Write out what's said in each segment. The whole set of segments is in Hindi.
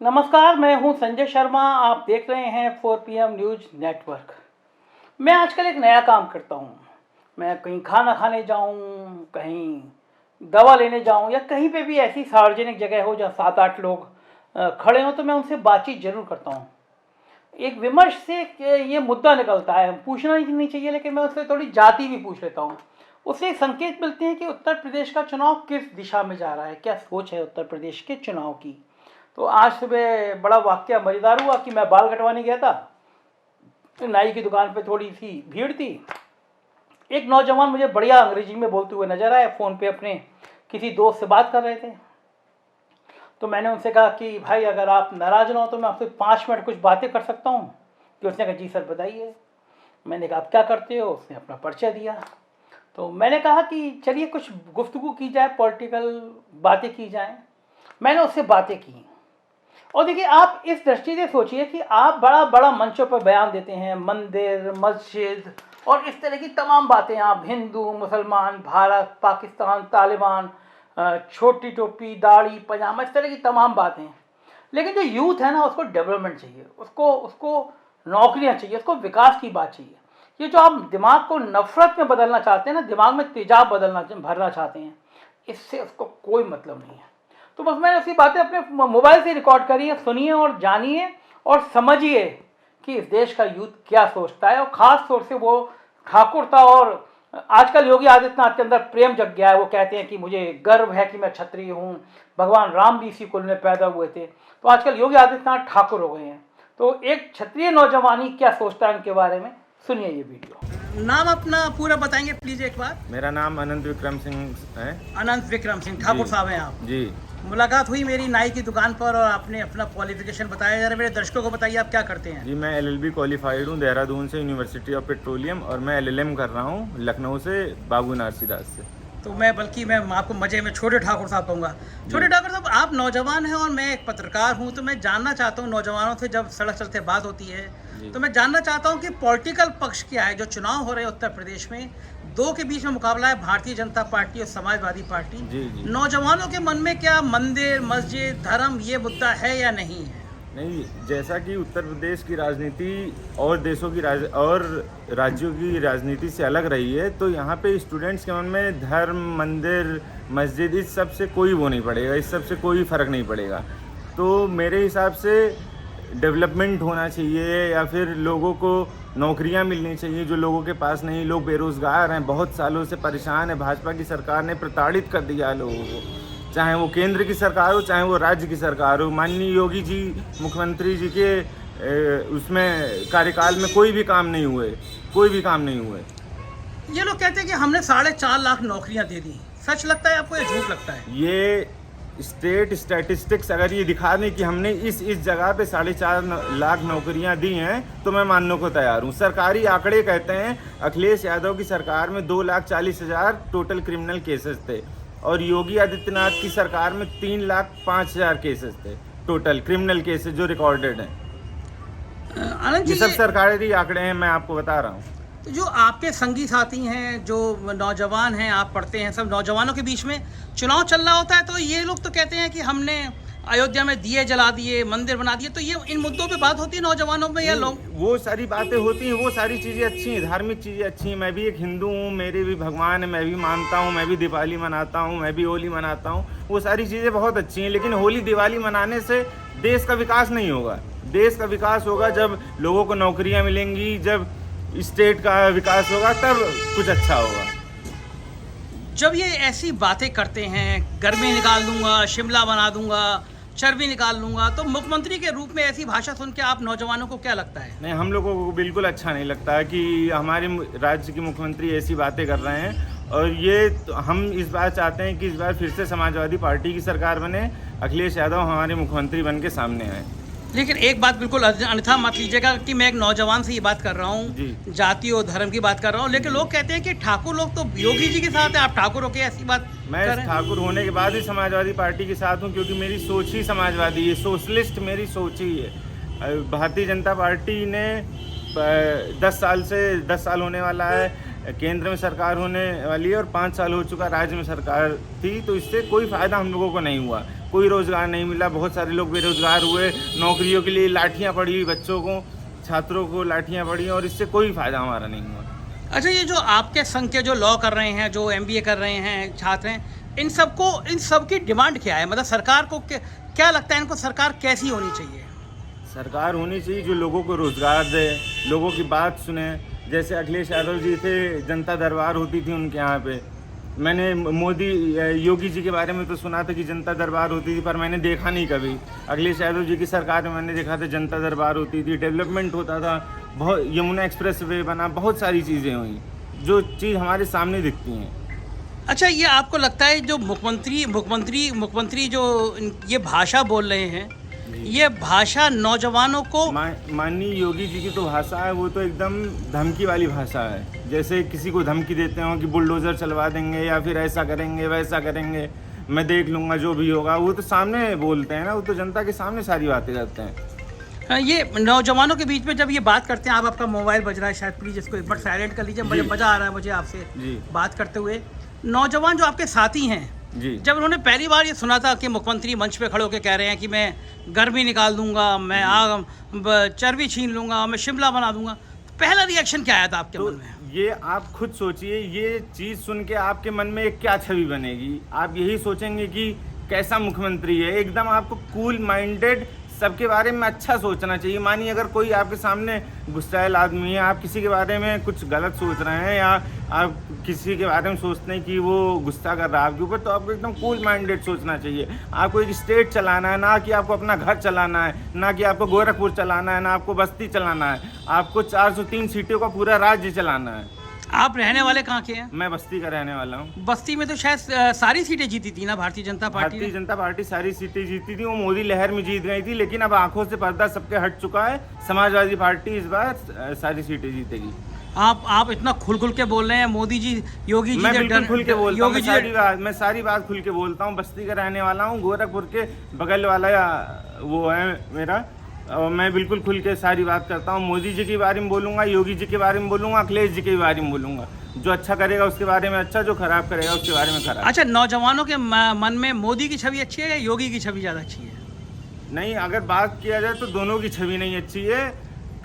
नमस्कार, मैं हूं संजय शर्मा। आप देख रहे हैं 4PM न्यूज़ नेटवर्क। मैं आजकल एक नया काम करता हूं। मैं कहीं खाना खाने जाऊं, कहीं दवा लेने जाऊं या कहीं पे भी ऐसी सार्वजनिक जगह हो जहां 7-8 लोग खड़े हों, तो मैं उनसे बातचीत ज़रूर करता हूं। एक विमर्श से ये मुद्दा निकलता है, पूछना ही नहीं चाहिए, लेकिन मैं उससे थोड़ी जाति भी पूछ लेता हूँ। उससे संकेत मिलते हैं कि उत्तर प्रदेश का चुनाव किस दिशा में जा रहा है, क्या सोच है उत्तर प्रदेश के चुनाव की। तो आज सुबह बड़ा वाकया मज़ेदार हुआ कि मैं बाल कटवाने गया था। नाई की दुकान पे थोड़ी सी भीड़ थी। एक नौजवान मुझे बढ़िया अंग्रेजी में बोलते हुए नजर आए, फ़ोन पे अपने किसी दोस्त से बात कर रहे थे। तो मैंने उनसे कहा कि भाई, अगर आप नाराज़ ना हो तो मैं आपसे 5 मिनट कुछ बातें कर सकता हूँ। कि उसने कहा जी सर बताइए। मैंने कहा आप क्या करते हो। उसने अपना परिचय दिया। तो मैंने कहा कि चलिए कुछ गुफ्तगू की जाए, पॉलिटिकल बातें की जाएँ। मैंने उससे बातें की। और देखिए, आप इस दृष्टि से सोचिए कि आप बड़ा बड़ा मंचों पर बयान देते हैं, मंदिर, मस्जिद और इस तरह की तमाम बातें। आप हिंदू, मुसलमान, भारत, पाकिस्तान, तालिबान, छोटी टोपी, दाढ़ी, पजामा, इस तरह की तमाम बातें। लेकिन जो यूथ है ना, उसको डेवलपमेंट चाहिए, उसको उसको नौकरियां चाहिए, उसको विकास की बात चाहिए। ये जो आप दिमाग को नफरत में बदलना चाहते हैं ना, दिमाग में तेजाब भरना चाहते हैं, इससे उसको कोई मतलब नहीं है। तो बस मैंने उसकी बातें अपने मोबाइल से रिकॉर्ड करी है। सुनिए और जानिए और समझिए कि इस देश का यूथ क्या सोचता है। और ख़ास तौर से वो ठाकुर था, और आजकल योगी आदित्यनाथ के अंदर प्रेम जग गया है। वो कहते हैं कि मुझे गर्व है कि मैं क्षत्रिय हूँ, भगवान राम भी इसी कुल में पैदा हुए थे। तो आजकल योगी आदित्यनाथ ठाकुर हो गए हैं। तो एक क्षत्रिय नौजवानी क्या सोचता है उनके बारे में, सुनिए ये वीडियो। नाम अपना पूरा बताएंगे प्लीज एक बार। मेरा नाम अनंत विक्रम सिंह है। अनंत विक्रम सिंह ठाकुर साहब हैं आप जी। मुलाकात हुई मेरी नाई की दुकान पर, और आपने अपना क्वालिफिकेशन बताया। जरा मेरे दर्शकों को बताइए आप क्या करते हैं। जी, मैं LLB क्वालिफाइड हूँ देहरादून से, यूनिवर्सिटी ऑफ पेट्रोलियम, और मैं LLM कर रहा हूँ लखनऊ से, बाबू नारसीदास से। तो मैं आपको मजे में छोटे ठाकुर साहब कहूँगा। छोटे ठाकुर साहब, आप नौजवान हैं और मैं एक पत्रकार हूँ, तो मैं जानना चाहता हूँ, नौजवानों से जब सड़क चलते बात होती है तो मैं जानना चाहता हूँ कि पॉलिटिकल पक्ष क्या है। जो चुनाव हो रहे हैं उत्तर प्रदेश में, दो के बीच में मुकाबला है, भारतीय जनता पार्टी और समाजवादी पार्टी। जी। नौजवानों के मन में क्या मंदिर, मस्जिद, धर्म, ये मुद्दा है या नहीं है? नहीं, जैसा कि उत्तर प्रदेश की राजनीति और देशों की और राज्यों की राजनीति से अलग रही है, तो यहाँ पे स्टूडेंट्स के मन में धर्म, मंदिर, मस्जिद, इस सब से कोई वो नहीं पड़ेगा, इस सब से कोई फ़र्क नहीं पड़ेगा। तो मेरे हिसाब से डेवलपमेंट होना चाहिए, या फिर लोगों को नौकरियां मिलनी चाहिए जो लोगों के पास नहीं। लोग बेरोज़गार हैं, बहुत सालों से परेशान है। भाजपा की सरकार ने प्रताड़ित कर दिया है लोगों को, चाहे वो केंद्र की सरकार हो, चाहे वो राज्य की सरकार हो। माननीय योगी जी, मुख्यमंत्री जी के उसमें कार्यकाल में कोई भी काम नहीं हुए। ये लोग कहते हैं कि हमने 4.5 लाख नौकरियां दे दी। सच लगता है आपको या झूठ लगता है? ये स्टेट स्टैटिस्टिक्स अगर ये दिखा दें कि हमने इस जगह पे 4.5 लाख नौकरियां दी हैं, तो मैं मानने को तैयार हूँ। सरकारी आंकड़े कहते हैं अखिलेश यादव की सरकार में 2,40,000 टोटल क्रिमिनल केसेस थे, और योगी आदित्यनाथ की सरकार में 3,05,000 केसेस थे टोटल क्रिमिनल केसेस जो रिकॉर्डेड हैं। ये सब सरकारी आंकड़े हैं, मैं आपको बता रहा हूँ। तो जो आपके संगी साथी हैं, जो नौजवान हैं, आप पढ़ते हैं, सब नौजवानों के बीच में चुनाव चल रहा होता है, तो ये लोग तो कहते हैं कि हमने अयोध्या में दिए जला दिए, मंदिर बना दिए। तो ये इन मुद्दों पे बात होती है नौजवानों में, या लोग? वो सारी बातें होती हैं, वो सारी चीज़ें अच्छी हैं, धार्मिक चीज़ें अच्छी हैं। मैं भी एक हिंदू हूँ, मेरे भी भगवान है, मैं भी मानता हूँ, मैं भी दिवाली मनाता हूँ, मैं भी होली मनाता हूँ। वो सारी चीज़ें बहुत अच्छी हैं, लेकिन होली दिवाली मनाने से देश का विकास नहीं होगा। देश का विकास होगा जब लोगों को नौकरियाँ मिलेंगी, जब स्टेट का विकास होगा, तब कुछ अच्छा होगा। जब ये ऐसी बातें करते हैं, गर्मी निकाल दूंगा, शिमला बना दूंगा, चर्बी निकाल लूंगा, तो मुख्यमंत्री के रूप में ऐसी भाषा सुन के आप नौजवानों को क्या लगता है? नहीं, हम लोगों को बिल्कुल अच्छा नहीं लगता है कि हमारे राज्य के मुख्यमंत्री ऐसी बातें कर रहे हैं। और ये तो हम इस बार चाहते हैं कि इस बार फिर से समाजवादी पार्टी की सरकार बने, अखिलेश यादव हमारे मुख्यमंत्री बन के सामने आए। लेकिन एक बात बिल्कुल अन्यथा मत लीजिएगा कि मैं एक नौजवान से ये बात कर रहा हूँ, जाति और धर्म की बात कर रहा हूँ, लेकिन लोग कहते हैं कि ठाकुर लोग तो योगी जी के साथ है, आप ठाकुर हो के ऐसी बात? मैं ठाकुर होने के बाद ही समाजवादी पार्टी के साथ हूँ, क्योंकि मेरी सोच ही समाजवादी है, सोशलिस्ट मेरी सोच ही है। भारतीय जनता पार्टी ने 10 साल होने वाला है, केंद्र में सरकार होने वाली है, और 5 साल हो चुका राज्य में सरकार थी, तो इससे कोई फ़ायदा हम लोगों को नहीं हुआ। कोई रोज़गार नहीं मिला, बहुत सारे लोग बेरोज़गार हुए, नौकरियों के लिए लाठियाँ पड़ी बच्चों को, छात्रों को लाठियाँ पड़ी और इससे कोई फ़ायदा हमारा नहीं हुआ। अच्छा, ये जो आपके संघ के जो लॉ कर रहे हैं, जो एमबीए कर रहे हैं छात्र हैं, इन सब की डिमांड क्या है? मतलब सरकार को क्या लगता है, इनको सरकार कैसी होनी चाहिए? सरकार होनी चाहिए जो लोगों को रोज़गार दे, लोगों की बात सुने। जैसे अखिलेश यादव जी थे, जनता दरबार होती थी उनके यहाँ पे। मैंने योगी जी के बारे में तो सुना था कि जनता दरबार होती थी, पर मैंने देखा नहीं कभी। अखिलेश यादव जी की सरकार में मैंने देखा था जनता दरबार होती थी, डेवलपमेंट होता था, बहुत यमुना एक्सप्रेस वे बना, बहुत सारी चीज़ें हुई जो चीज़ हमारे सामने दिखती हैं। अच्छा, ये आपको लगता है जो मुख्यमंत्री जो ये भाषा बोल रहे हैं, ये भाषा नौजवानों को माननीय योगी जी की तो भाषा है, वो तो एकदम धमकी वाली भाषा है। जैसे किसी को धमकी देते हो कि बुलडोज़र चलवा देंगे या फिर ऐसा करेंगे वैसा करेंगे, मैं देख लूँगा जो भी होगा। वो तो सामने बोलते हैं ना, वो तो जनता के सामने सारी बातें करते हैं। ये नौजवानों के बीच में जब ये बात करते हैं, आपका मोबाइल बज रहा है शायद, प्लीज़ इसको एक बार साइलेंट कर लीजिए, मुझे मज़ा आ रहा है मुझे आपसे बात करते हुए। नौजवान जो आपके साथी हैं जी, जब उन्होंने पहली बार ये सुना था कि मुख्यमंत्री मंच पे खड़े होकर कह रहे हैं कि मैं गर्मी निकाल दूंगा, मैं चर्बी छीन लूंगा, मैं शिमला बना दूंगा, तो पहला रिएक्शन क्या आया था आपके मन में? ये आप खुद सोचिए, ये चीज़ सुन के आपके मन में एक क्या छवि बनेगी। आप यही सोचेंगे कि कैसा मुख्यमंत्री है, एकदम आपको कूल माइंडेड, सबके बारे में अच्छा सोचना चाहिए। मानिए अगर कोई आपके सामने गुस्सैल आदमी है, आप किसी के बारे में कुछ गलत सोच रहे हैं या आप किसी के बारे में सोचते हैं कि वो गुस्सा कर रहा है आपके ऊपर, तो आपको एकदम कूल माइंडेड सोचना चाहिए। आपको एक स्टेट चलाना है, ना कि आपको अपना घर चलाना है, ना कि आपको गोरखपुर चलाना है, ना आपको बस्ती चलाना है। आपको 403 सीटों का पूरा राज्य चलाना है। आप रहने वाले कहाँ के हैं? मैं बस्ती का रहने वाला हूँ। बस्ती में तो शायद सारी सीटें जीती थी ना भारतीय जनता पार्टी? भारतीय जनता पार्टी सारी सीटें जीती थी, वो मोदी लहर में जीत गई थी, लेकिन अब आंखों से पर्दा सबके हट चुका है। समाजवादी पार्टी इस बार सारी सीटें जीतेगी। आप इतना खुल के बोल रहे हैं, मोदी जी, योगी जी, मैं बिल्कुल खुल के बोलता हूँ, मैं सारी बात खुल के बोलता हूँ। बस्ती का रहने वाला हूँ, गोरखपुर के बगल वाला वो है मेरा, और मैं बिल्कुल खुल के सारी बात करता हूँ। मोदी जी के बारे में बोलूँगा, योगी जी के बारे में बोलूँगा, अखिलेश जी के बारे में बोलूँगा। जो अच्छा करेगा उसके बारे में अच्छा, जो खराब करेगा उसके बारे में खराब। अच्छा, नौजवानों के मन में मोदी की छवि अच्छी है या योगी की छवि ज़्यादा अच्छी है? नहीं, अगर बात किया जाए तो दोनों की छवि नहीं अच्छी है।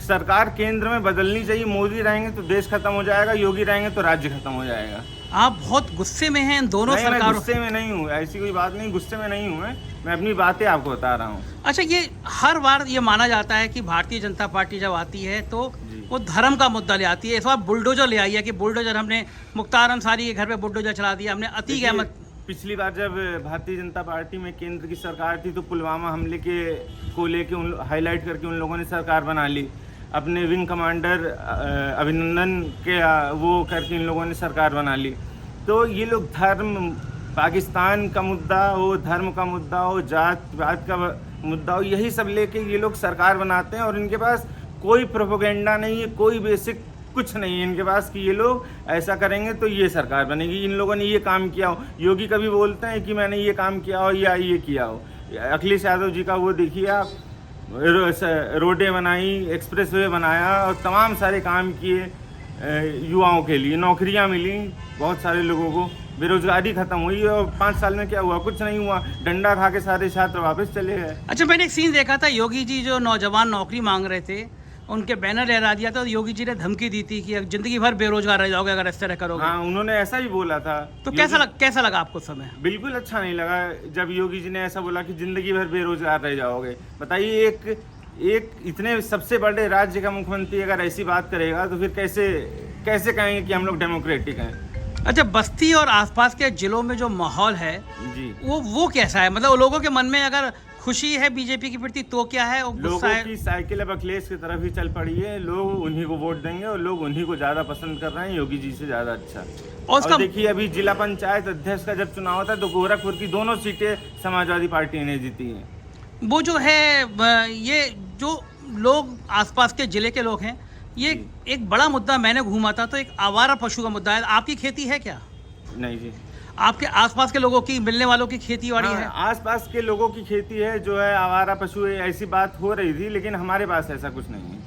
सरकार केंद्र में बदलनी चाहिए। मोदी रहेंगे तो देश खत्म हो जाएगा, योगी रहेंगे तो राज्य खत्म हो जाएगा। आप बहुत गुस्से में हैं दोनों सरकारों? मैं गुस्से में नहीं हूँ, ऐसी कोई बात नहीं, गुस्से में नहीं हूँ मैं अपनी बातें आपको बता रहा हूँ। अच्छा, ये हर बार ये माना जाता है कि भारतीय जनता पार्टी जब आती है तो वो धर्म का मुद्दा ले आती है। इस बार बुलडोजर ले आई है कि बुलडोजर, हमने मुख्तार अंसारी के घर पे बुलडोजर चला दिया, हमने अतीक अहमद। पिछली बार जब भारतीय जनता पार्टी में केंद्र की सरकार थी तो पुलवामा हमले को लेके हाईलाइट करके उन लोगों ने सरकार बना ली। अपने विंग कमांडर अभिनंदन के वो करके इन लोगों ने सरकार बना ली। तो ये लोग धर्म, पाकिस्तान का मुद्दा हो, धर्म का मुद्दा हो, जात पात का मुद्दा हो, यही सब लेके ये लोग सरकार बनाते हैं और इनके पास कोई प्रोपेगेंडा नहीं है, कोई बेसिक कुछ नहीं है इनके पास कि ये लोग ऐसा करेंगे तो ये सरकार बनेगी, इन लोगों ने ये काम किया हो। योगी कभी बोलते हैं कि मैंने ये काम किया हो या ये किया हो। अखिलेश यादव जी का वो देखिए आप, रोडें बनाई, एक्सप्रेस वे बनाया और तमाम सारे काम किए, युवाओं के लिए नौकरियां मिली, बहुत सारे लोगों को, बेरोजगारी खत्म हुई। और 5 साल में क्या हुआ? कुछ नहीं हुआ, डंडा खा के सारे छात्र वापस चले गए। अच्छा, मैंने एक सीन देखा था, योगी जी जो नौजवान नौकरी मांग रहे थे, उनके बैनर लहरा दिया था, योगी जी ने धमकी दी थी कि जिंदगी भर बेरोजगार रह जाओगे अगर इस तरह करोगे। हाँ, उन्होंने ऐसा ही बोला था। तो कैसा लगा आपको समय? बिल्कुल अच्छा नहीं लगा जब योगी जी ने ऐसा बोला कि जिंदगी भर बेरोजगार रह जाओगे। बताइए, एक इतने सबसे बड़े राज्य का मुख्यमंत्री अगर ऐसी बात करेगा तो फिर कैसे कहेंगे कि हम लोग डेमोक्रेटिक हैं। अच्छा, बस्ती और आसपास के जिलों में जो माहौल है जी, वो कैसा है? मतलब लोगों के मन में अगर खुशी है बीजेपी के प्रति तो क्या है? लोगों की साइकिल अब अखिलेश की तरफ ही चल पड़ी है। लोग उन्हीं को वोट देंगे और लोग उन्हीं को ज़्यादा पसंद कर रहे हैं, योगी जी से ज़्यादा अच्छा। और देखिए, अभी जिला पंचायत अध्यक्ष का जब चुनाव होता है तो गोरखपुर की दोनों सीटें समाजवादी पार्टी ने जीती हैं। वो जो है, ये जो लोग आसपास के जिले के लोग हैं, ये एक बड़ा मुद्दा मैंने घूमा था, तो एक आवारा पशु का मुद्दा है। आपकी खेती है क्या? नहीं जी। आपके आसपास के लोगों की, मिलने वालों की खेती बाड़ी है? आसपास के लोगों की खेती है, जो है आवारा पशु है, ऐसी बात हो रही थी, लेकिन हमारे पास ऐसा कुछ नहीं है।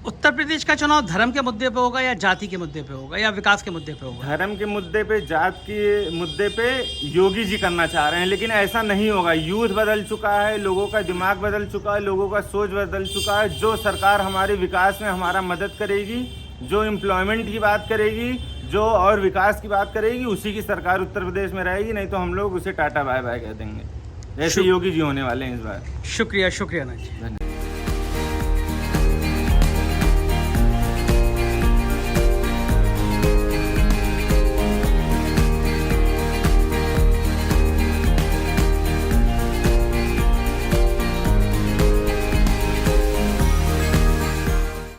उत्तर प्रदेश का चुनाव धर्म के मुद्दे पे होगा या जाति के मुद्दे पे होगा या विकास के मुद्दे पे होगा? धर्म के मुद्दे पे, जात के मुद्दे पे योगी जी करना चाह रहे हैं, लेकिन ऐसा नहीं होगा। यूथ बदल चुका है, लोगों का दिमाग बदल चुका है, लोगों का सोच बदल चुका है। जो सरकार हमारे विकास में हमारा मदद करेगी, जो एम्प्लॉयमेंट की बात करेगी, जो और विकास की बात करेगी, उसी की सरकार उत्तर प्रदेश में रहेगी। नहीं तो हम लोग उसे टाटा बाय बाय कह देंगे। ऐसे योगी जी होने वाले हैं इस बार। शुक्रिया शुक्रिया अनंत जी। धन्यवाद।